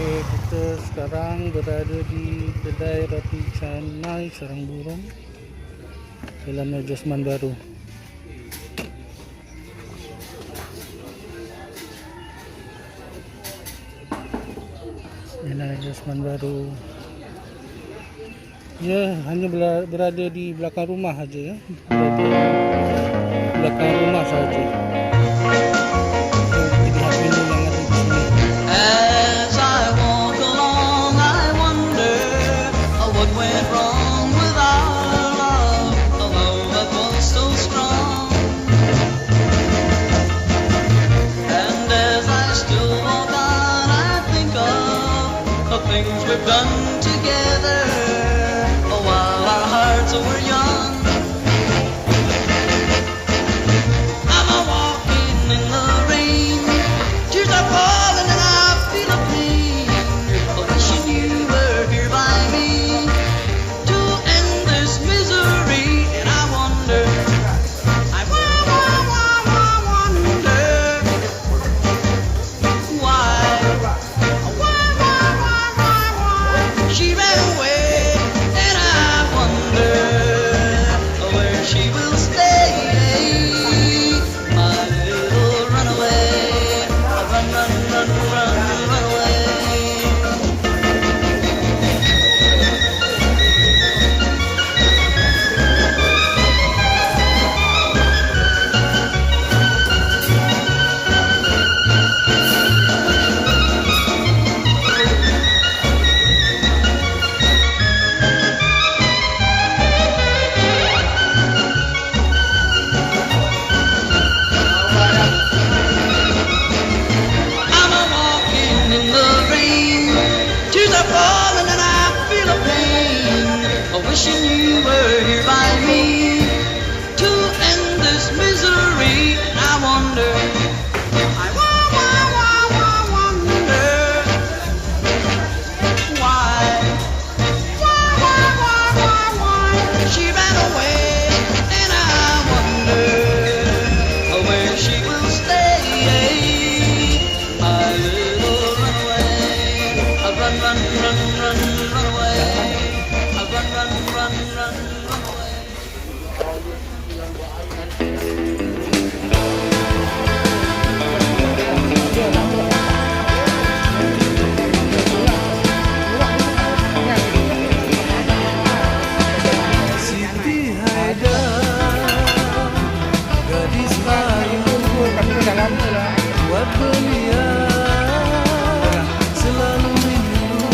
Kita sekarang berada di kedai roti canai sarang burung dalam adjustment baru. Ini adjustment baru. Ya, hanya berada di belakang rumah saja ya. Berada di belakang rumah saja. Pilihan menu yang ada di sini. As I walk along, I wonder what went wrong with our love, a love that was so strong. And as I still walk on, I think of the things we've done together while our hearts were young. I'm a walking in the rain, tears are falling and I feel a pain, wishing you were here by me to end this misery. And I wonder, I wonder why she ran away. And I wonder where she will stay, my little runaway. Run, run, run, run, run away. I'm a walking in the rain, tears are falling and I feel a pain, wishing you were here by me to end this misery. And I wonder, I wonder why she ran away. And I wonder where she will stay, my little runaway. Run, run, run, run, run away. Run, run, run, run, run away. Siti Haidar, gadis ayu buat belia, selalu rindu